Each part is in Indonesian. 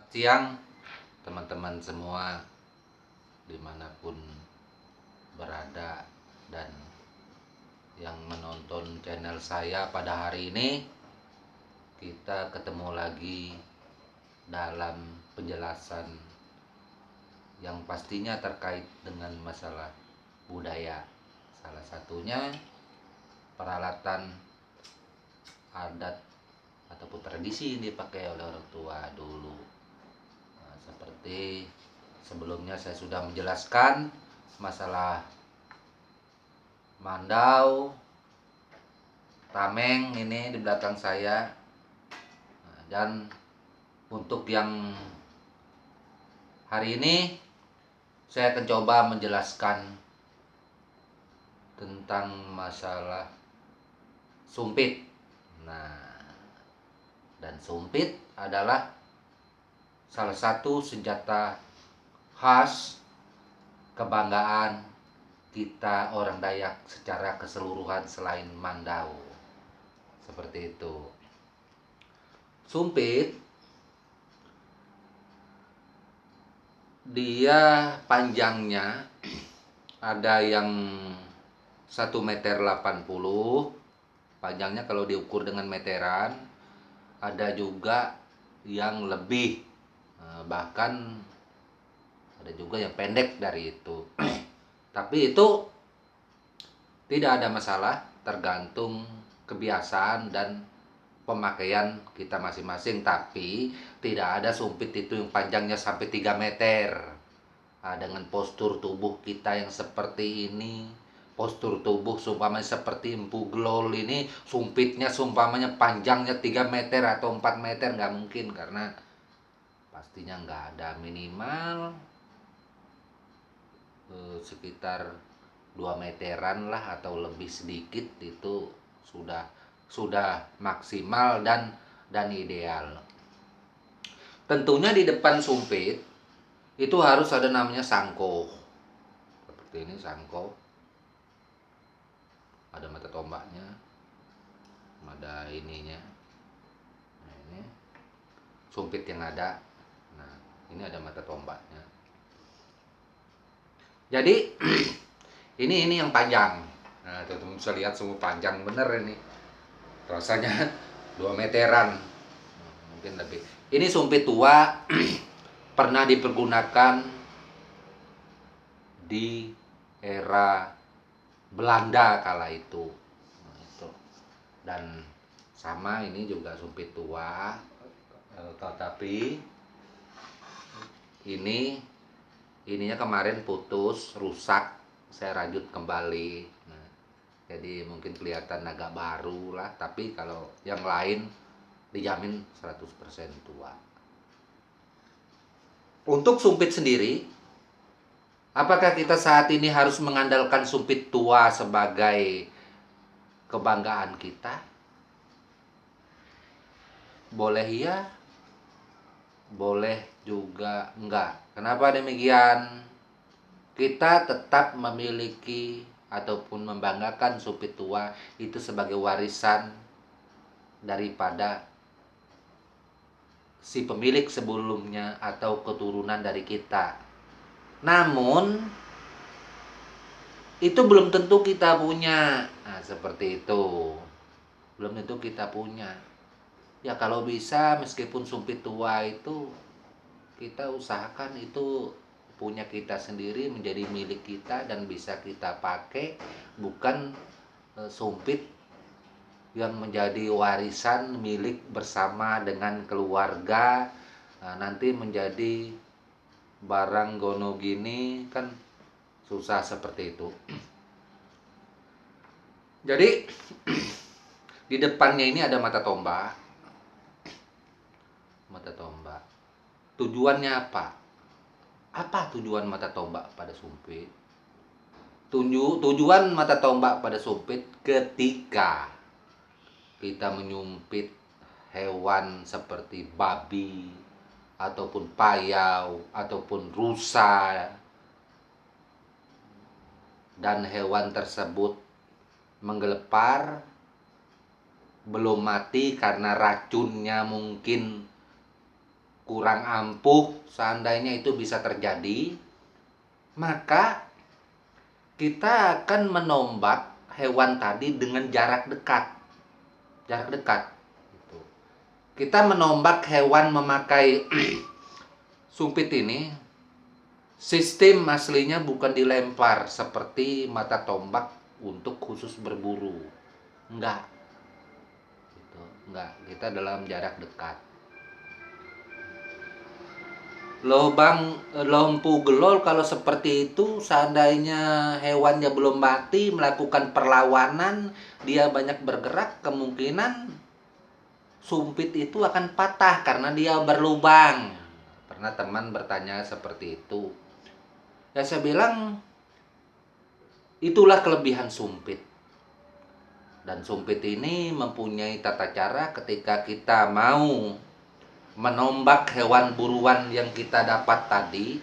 Siang teman-teman semua dimanapun berada dan yang menonton channel saya pada hari ini. Kita ketemu lagi dalam penjelasan yang pastinya terkait dengan masalah budaya. Salah satunya peralatan adat ataupun tradisi yang dipakai oleh orang tua dulu. Seperti sebelumnya saya sudah menjelaskan masalah mandau, tameng ini di belakang saya. Dan untuk yang hari ini saya akan coba menjelaskan tentang masalah sumpit. Dan sumpit adalah salah satu senjata khas kebanggaan kita orang Dayak secara keseluruhan selain mandau. Seperti itu. Sumpit dia panjangnya ada yang 1,80 m, panjangnya kalau diukur dengan meteran. Ada juga yang lebih, bahkan ada juga yang pendek dari itu. Tapi itu tidak ada masalah, tergantung kebiasaan dan pemakaian kita masing-masing. Tapi tidak ada sumpit itu yang panjangnya sampai 3 meter. Dengan postur tubuh kita yang seperti ini, postur tubuh sumpamanya seperti Empu Glol ini, sumpitnya sumpamanya panjangnya 3 meter atau 4 meter nggak mungkin, karena pastinya nggak ada. Minimal sekitar 2 meteran lah atau lebih sedikit, itu sudah maksimal dan ideal. Tentunya di depan sumpit itu harus ada namanya sangko. Seperti ini sangko. Ada mata tombaknya, ada ininya. Nah, ini sumpit yang ada. Nah, ini ada mata tombaknya. Jadi ini yang panjang. Nah, teman-teman bisa lihat semua panjang bener ini. Rasanya 2 meteran. Mungkin lebih. Ini sumpit tua pernah dipergunakan di era Belanda kala itu. Nah, itu. Dan sama ini juga sumpit tua, tetapi ininya kemarin putus, rusak, saya rajut kembali. Nah, jadi mungkin kelihatan agak baru lah, tapi kalau yang lain dijamin 100% tua. Untuk sumpit sendiri, apakah kita saat ini harus mengandalkan sumpit tua sebagai kebanggaan kita? Boleh iya, boleh juga enggak. Kenapa demikian? Kita tetap memiliki ataupun membanggakan sumpit tua itu sebagai warisan daripada si pemilik sebelumnya atau keturunan dari kita. Namun itu belum tentu kita punya. Nah, seperti itu. Belum tentu kita punya. Ya kalau bisa, meskipun sumpit tua itu kita usahakan itu punya kita sendiri, menjadi milik kita dan bisa kita pakai, bukan sumpit yang menjadi warisan milik bersama dengan keluarga. Nah, nanti menjadi barang gono gini kan susah seperti itu. Jadi di depannya ini ada mata tombak. Mata tombak. Tujuannya apa? Apa tujuan mata tombak pada sumpit? Tujuan mata tombak pada sumpit ketika kita menyumpit hewan seperti babi ataupun payau ataupun rusa, dan hewan tersebut menggelepar, belum mati karena racunnya mungkin kurang ampuh, seandainya itu bisa terjadi, maka kita akan menombak hewan tadi dengan jarak dekat. Jarak dekat. Gitu. Kita menombak hewan memakai sumpit ini, sistem aslinya bukan dilempar seperti mata tombak untuk khusus berburu. Enggak. Gitu. Enggak, kita dalam jarak dekat. Lobang lampu gelol kalau seperti itu, seandainya hewannya belum mati, melakukan perlawanan, dia banyak bergerak, kemungkinan sumpit itu akan patah karena dia berlubang. Pernah teman bertanya seperti itu. Ya saya bilang, itulah kelebihan sumpit. Dan sumpit ini mempunyai tata cara ketika kita mau menombak hewan buruan yang kita dapat tadi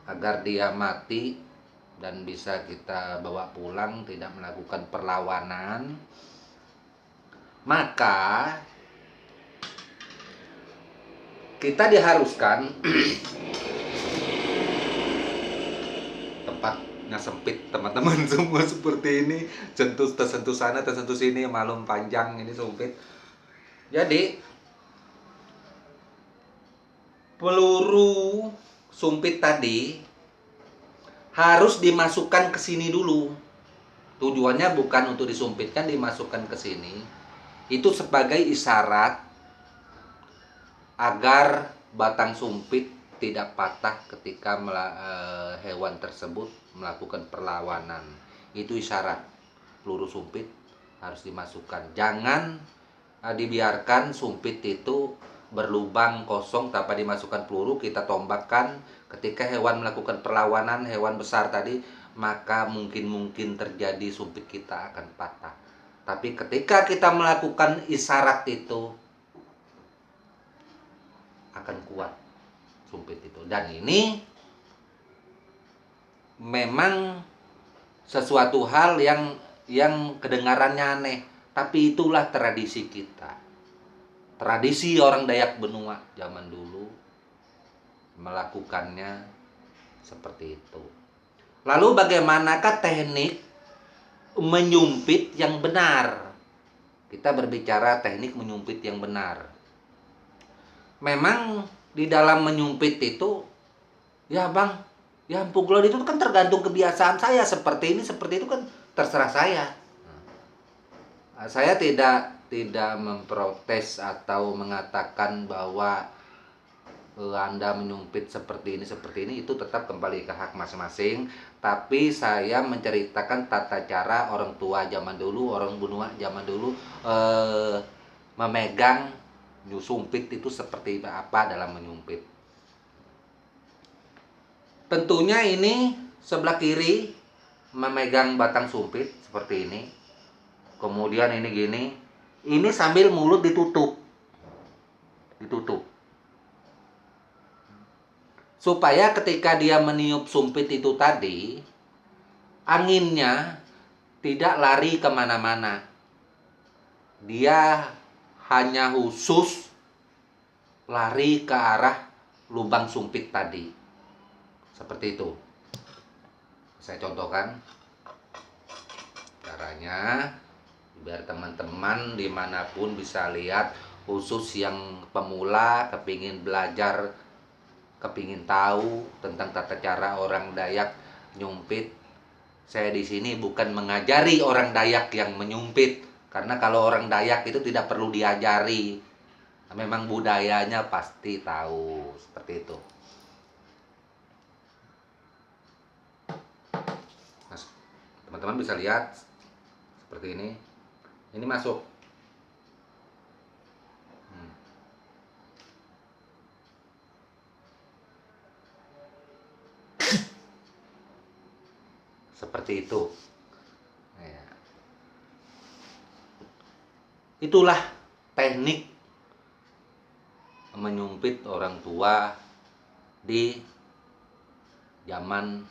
agar dia mati dan bisa kita bawa pulang, tidak melakukan perlawanan, maka kita diharuskan tempatnya sempit teman-teman semua seperti ini, tersentuh sana tersentuh sini, malum panjang ini sumpit. Jadi peluru sumpit tadi harus dimasukkan ke sini dulu. Tujuannya bukan untuk disumpitkan, dimasukkan ke sini. Itu sebagai isyarat agar batang sumpit tidak patah ketika hewan tersebut melakukan perlawanan. Itu isyarat. Peluru sumpit harus dimasukkan. Jangan dibiarkan sumpit itu berlubang kosong tanpa dimasukkan peluru, kita tombakkan. Ketika hewan melakukan perlawanan, hewan besar tadi, maka mungkin terjadi sumpit kita akan patah. Tapi ketika kita melakukan isyarat itu, akan kuat sumpit itu. Dan ini memang sesuatu hal yang kedengarannya aneh, tapi itulah tradisi kita. Tradisi orang Dayak Benua zaman dulu melakukannya seperti itu. Lalu bagaimanakah teknik menyumpit yang benar? Kita berbicara teknik menyumpit yang benar. Memang di dalam menyumpit itu, ya bang, ya Empu Glod itu kan tergantung kebiasaan saya, seperti ini, seperti itu kan terserah saya. Saya tidak memprotes atau mengatakan bahwa Anda menyumpit seperti ini, itu tetap kembali ke hak masing-masing. Tapi saya menceritakan tata cara orang tua zaman dulu, orang Benua zaman dulu memegang sumpit itu seperti apa dalam menyumpit. Tentunya ini sebelah kiri memegang batang sumpit seperti ini. Kemudian ini gini, ini sambil mulut ditutup. Supaya ketika dia meniup sumpit itu tadi, anginnya tidak lari kemana-mana. Dia hanya khusus lari ke arah lubang sumpit tadi. Seperti itu. Saya contohkan caranya, biar teman-teman dimanapun bisa lihat, khusus yang pemula kepingin belajar, kepingin tahu tentang tata cara orang Dayak nyumpit. Saya di sini bukan mengajari orang Dayak yang menyumpit, karena kalau orang Dayak itu tidak perlu diajari, memang budayanya pasti tahu seperti itu. Nah, teman-teman bisa lihat seperti ini. Ini masuk. Seperti itu. Ya. Itulah teknik menyumpit orang tua di zaman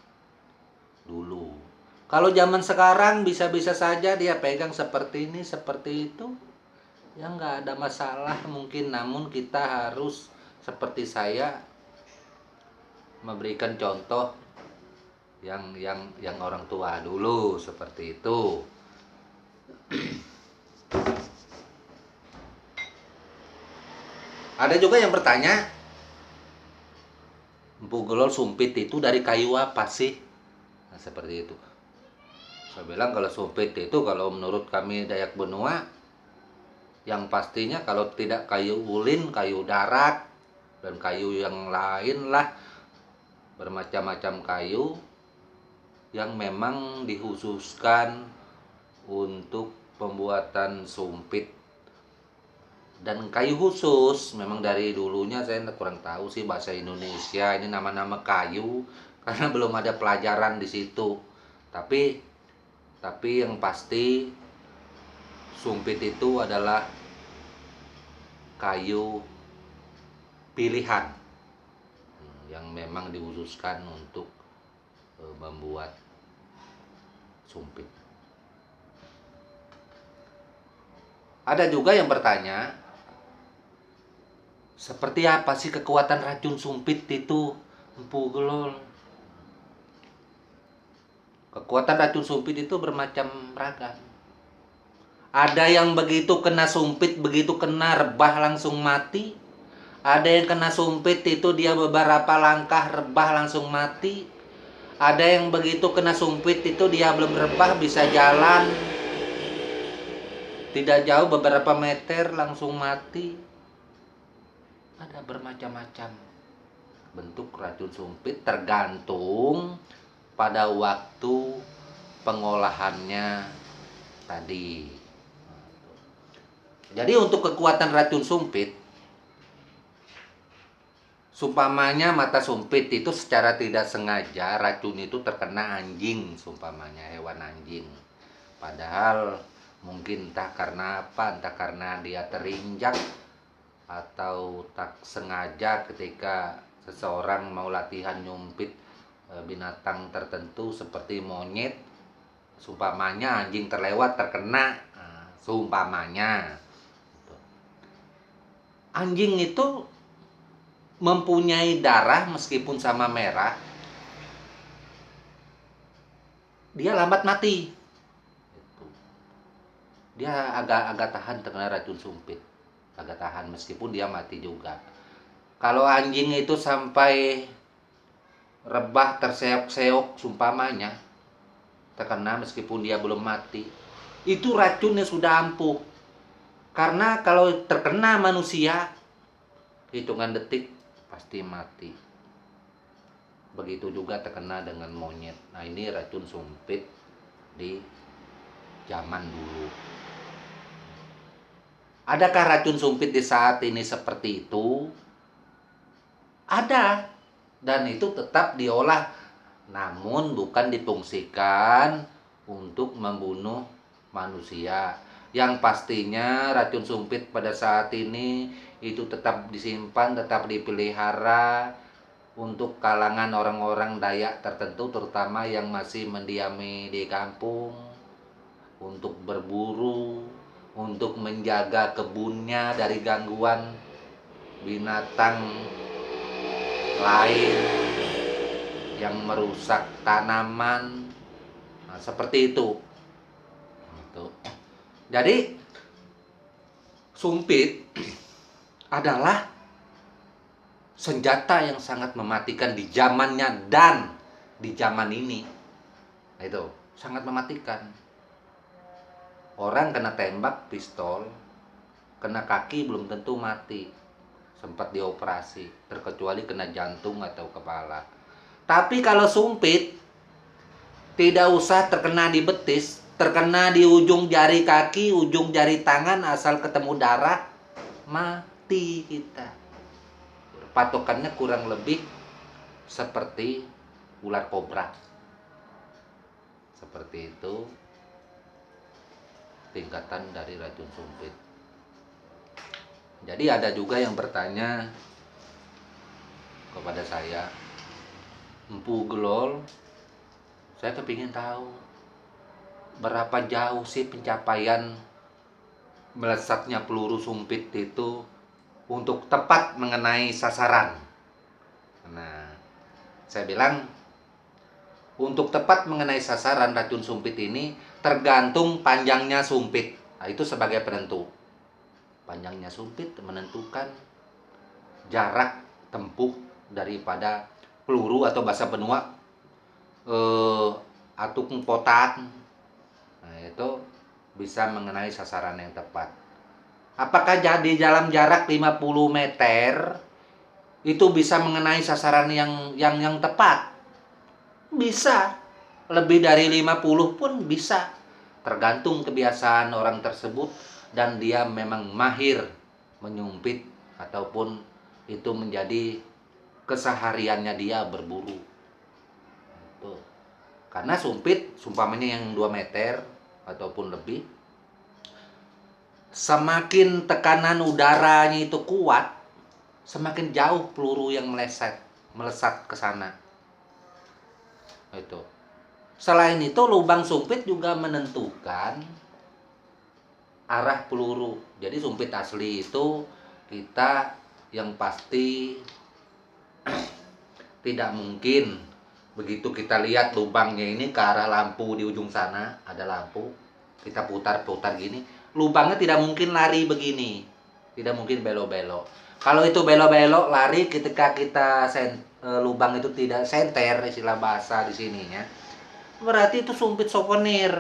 dulu. Kalau zaman sekarang bisa-bisa saja dia pegang seperti ini, seperti itu, ya nggak ada masalah mungkin. Namun kita harus seperti saya memberikan contoh yang orang tua dulu seperti itu. Ada juga yang bertanya, Empu Gelol sumpit itu dari kayu apa sih? Nah, seperti itu. Saya bilang kalau sumpit itu kalau menurut kami Dayak Benua, yang pastinya kalau tidak kayu ulin, kayu darat, dan kayu yang lain lah, bermacam-macam kayu yang memang dikhususkan untuk pembuatan sumpit. Dan kayu khusus memang dari dulunya saya kurang tahu sih bahasa Indonesia ini nama-nama kayu karena belum ada pelajaran di situ. Tapi yang pasti sumpit itu adalah kayu pilihan yang memang dikhususkan untuk membuat sumpit. Ada juga yang bertanya, seperti apa sih kekuatan racun sumpit itu, Empu Gelol? Kekuatan racun sumpit itu bermacam ragam. Ada yang begitu kena sumpit, begitu kena rebah langsung mati. Ada yang kena sumpit itu dia beberapa langkah rebah langsung mati. Ada yang begitu kena sumpit itu dia belum rebah bisa jalan tidak jauh beberapa meter langsung mati. Ada bermacam-macam bentuk racun sumpit tergantung pada waktu pengolahannya tadi. Jadi untuk kekuatan racun sumpit, sumpamanya mata sumpit itu secara tidak sengaja racun itu terkena anjing, sumpamanya hewan anjing. Padahal mungkin entah karena apa, entah karena dia terinjak atau tak sengaja ketika seseorang mau latihan nyumpit binatang tertentu seperti monyet, sumpamanya anjing terlewat terkena, sumpamanya. Anjing itu mempunyai darah meskipun sama merah, dia lambat mati. Dia agak tahan terkena racun sumpit, agak tahan meskipun dia mati juga. Kalau anjing itu sampai rebah terseok-seok sumpamanya terkena meskipun dia belum mati, itu racunnya sudah ampuh. Karena kalau terkena manusia hitungan detik pasti mati. Begitu juga terkena dengan monyet. Nah, ini racun sumpit di zaman dulu. Adakah racun sumpit di saat ini seperti itu? Ada. Dan itu tetap diolah. Namun bukan difungsikan untuk membunuh manusia. Yang pastinya racun sumpit pada saat ini itu tetap disimpan, tetap dipelihara untuk kalangan orang-orang Dayak tertentu, terutama yang masih mendiami di kampung, untuk berburu, untuk menjaga kebunnya dari gangguan binatang lain yang merusak tanaman. Nah, seperti itu. Jadi sumpit adalah senjata yang sangat mematikan di zamannya dan di zaman ini. Nah, itu sangat mematikan. Orang kena tembak pistol, kena kaki belum tentu mati, sempat dioperasi, terkecuali kena jantung atau kepala. Tapi kalau sumpit, tidak usah terkena di betis, terkena di ujung jari kaki, ujung jari tangan, asal ketemu darah, mati kita. Patokannya kurang lebih seperti ular kobra. Seperti itu tingkatan dari racun sumpit. Jadi ada juga yang bertanya kepada saya, Empu Gelol, saya kepingin tahu berapa jauh sih pencapaian melesatnya peluru sumpit itu untuk tepat mengenai sasaran. Nah, saya bilang untuk tepat mengenai sasaran racun sumpit ini tergantung panjangnya sumpit. Nah, itu sebagai penentu. Panjangnya sumpit menentukan jarak tempuh daripada peluru atau basa benua atung potak. Nah, itu bisa mengenai sasaran yang tepat. Apakah jadi dalam jarak 50 meter itu bisa mengenai sasaran yang tepat? Bisa. Lebih dari 50 pun bisa. Tergantung kebiasaan orang tersebut dan dia memang mahir menyumpit ataupun itu menjadi kesehariannya dia berburu. Tuh. Karena sumpit, sumpamanya yang 2 meter ataupun lebih, semakin tekanan udaranya itu kuat, semakin jauh peluru yang melesat ke sana. Itu. Selain itu, lubang sumpit juga menentukan arah peluru. Jadi sumpit asli itu kita yang pasti tidak mungkin begitu kita lihat lubangnya ini ke arah lampu di ujung sana, ada lampu, kita putar-putar gini, lubangnya tidak mungkin lari begini, tidak mungkin belok-belok. Kalau itu belok-belok lari ketika kita lubang itu tidak senter, istilah bahasa di sininya, berarti itu sumpit souvenir.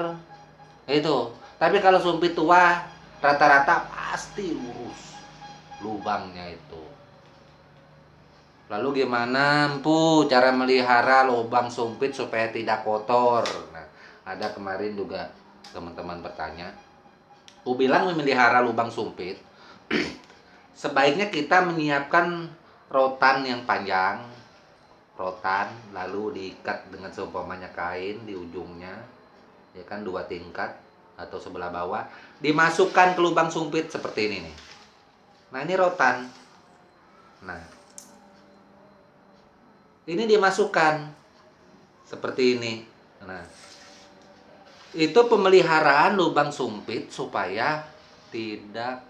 Itu. Tapi kalau sumpit tua rata-rata pasti lurus lubangnya itu. Lalu gimana Empu cara melihara lubang sumpit supaya tidak kotor? Nah, ada kemarin juga teman-teman bertanya. Aku bilang memelihara lubang sumpit sebaiknya kita menyiapkan rotan yang panjang, rotan lalu diikat dengan seumpamanya kain di ujungnya, ya kan 2 tingkat atau sebelah bawah, dimasukkan ke lubang sumpit seperti ini nih. Nah, ini rotan. Nah, ini dimasukkan seperti ini. Nah, itu pemeliharaan lubang sumpit supaya tidak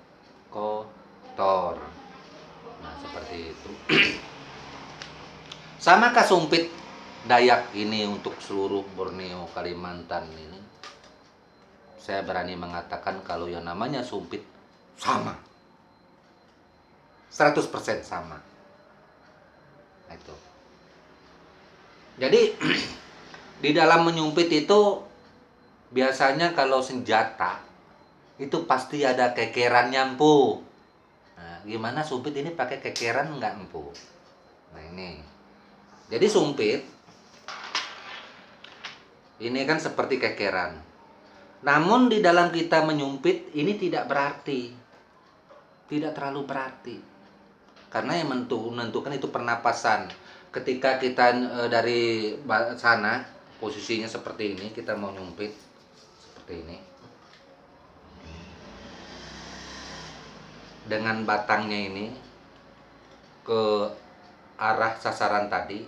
kotor. Nah, seperti itu. Samakah sumpit Dayak ini untuk seluruh Borneo, Kalimantan ini? Saya berani mengatakan kalau yang namanya sumpit sama. 100% sama. Nah, itu. Jadi di dalam menyumpit itu biasanya kalau senjata itu pasti ada kekerannya Empu. Nah, gimana sumpit ini pakai kekeran enggak Empu? Nah, ini. Jadi sumpit ini kan seperti kekeran. Namun di dalam kita menyumpit ini tidak berarti. Tidak terlalu berarti. Karena yang menentukan itu pernapasan. Ketika kita dari sana posisinya seperti ini, kita mau nyumpit seperti ini. Dengan batangnya ini ke arah sasaran tadi.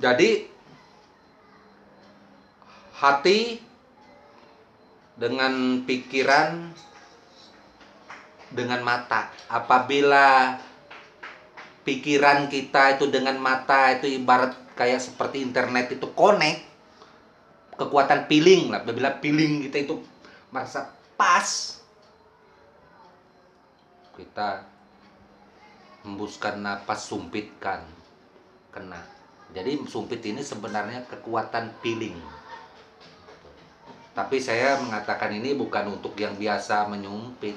Jadi hati dengan pikiran dengan mata. Apabila pikiran kita itu dengan mata itu ibarat kayak seperti internet itu connect, kekuatan feeling lah. Apabila feeling kita itu merasa pas, kita hembuskan napas, sumpitkan, kena. Jadi sumpit ini sebenarnya kekuatan feeling. Tapi saya mengatakan ini bukan untuk yang biasa menyumpit.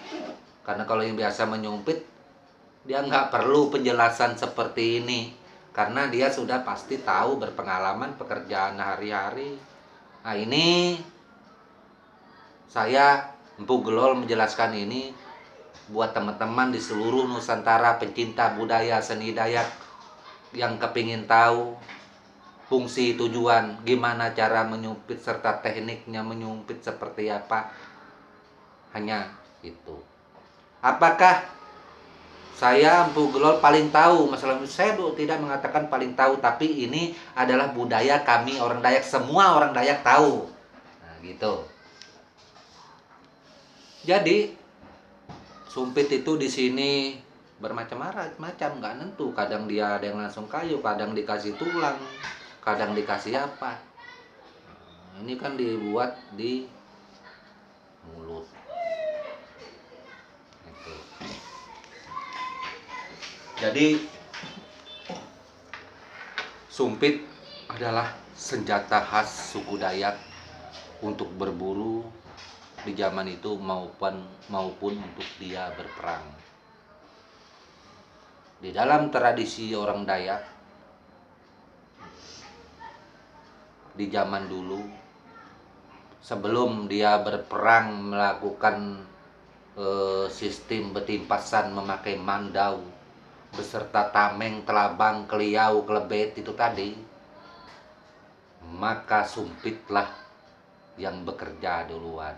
Karena kalau yang biasa menyumpit, dia nggak perlu penjelasan seperti ini. Karena dia sudah pasti tahu berpengalaman pekerjaan hari-hari. Nah, ini saya Empu Gelol menjelaskan ini buat teman-teman di seluruh Nusantara pencinta budaya seni Dayak yang kepingin tahu fungsi tujuan, gimana cara menyumpit serta tekniknya menyumpit seperti apa. Hanya itu. Apakah saya Empu Gelol paling tahu masalah ini? Saya tidak mengatakan paling tahu, tapi ini adalah budaya kami orang Dayak, semua orang Dayak tahu. Nah, gitu. Jadi Sumpit itu di sini bermacam-macam, nggak nentu. Kadang dia ada yang langsung kayu, kadang dikasih tulang, kadang dikasih apa. Ini kan dibuat di mulut. Itu. Jadi sumpit adalah senjata khas suku Dayak untuk berburu di zaman itu maupun untuk dia berperang. Di dalam tradisi orang Dayak di zaman dulu, sebelum dia berperang melakukan sistem betimpasan memakai mandau beserta tameng, telabang, keliau, kelebet itu tadi, maka sumpitlah yang bekerja duluan.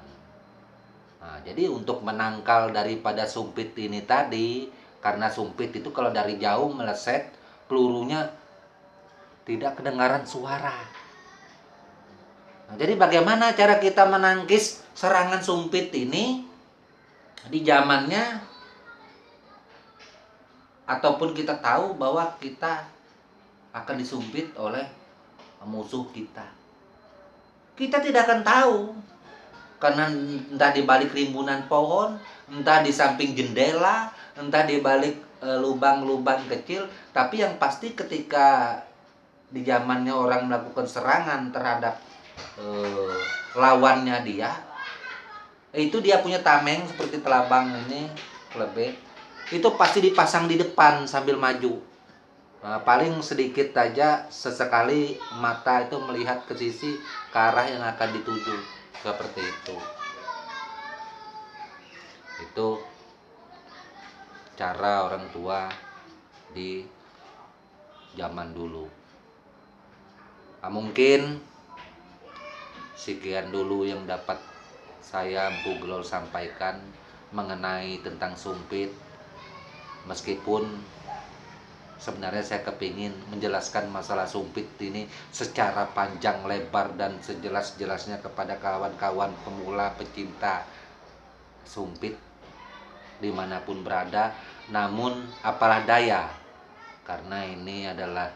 Nah, jadi untuk menangkal daripada sumpit ini tadi, karena sumpit itu kalau dari jauh meleset, pelurunya tidak kedengaran suara. Nah, jadi bagaimana cara kita menangkis serangan sumpit ini di zamannya, ataupun kita tahu bahwa kita akan disumpit oleh musuh kita. Kita tidak akan tahu, karena entah di balik rimbunan pohon, entah di samping jendela, entah di balik lubang-lubang kecil. Tapi yang pasti ketika di zamannya orang melakukan serangan terhadap lawannya dia, itu dia punya tameng seperti telabang ini, kelebet, itu pasti dipasang di depan sambil maju. Paling sedikit aja sesekali mata itu melihat ke sisi ke arah yang akan dituju, seperti itu. Itu cara orang tua di zaman dulu. Mungkin sekian dulu yang dapat saya Empu Gelol sampaikan mengenai tentang sumpit. Meskipun sebenarnya saya kepingin menjelaskan masalah sumpit ini secara panjang lebar dan sejelas-jelasnya kepada kawan-kawan pemula pecinta sumpit dimanapun berada. Namun apalah daya, karena ini adalah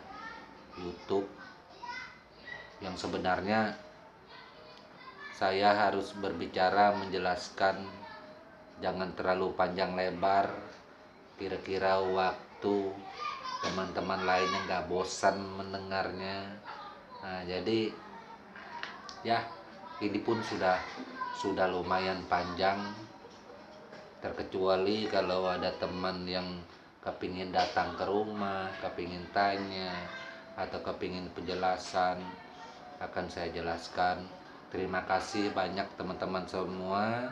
YouTube yang sebenarnya saya harus berbicara menjelaskan jangan terlalu panjang lebar, kira-kira waktu teman-teman lainnya nggak bosan mendengarnya. Nah, jadi ya ini pun sudah lumayan panjang, terkecuali kalau ada teman yang kepingin datang ke rumah, kepingin tanya atau kepingin penjelasan, akan saya jelaskan. Terima kasih banyak teman-teman semua,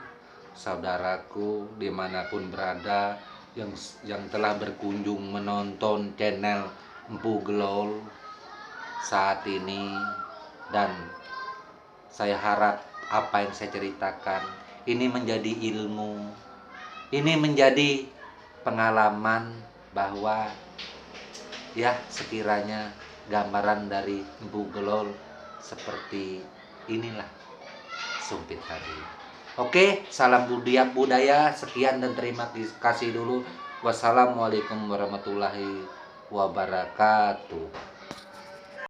saudaraku dimanapun berada yang telah berkunjung menonton channel Empu Gelol saat ini. Dan saya harap apa yang saya ceritakan ini menjadi ilmu, ini menjadi pengalaman bahwa ya sekiranya gambaran dari Empu Gelol seperti inilah sumpit tadi. Oke, salam budaya, sekian dan terima kasih dulu. Wassalamualaikum warahmatullahi wabarakatuh.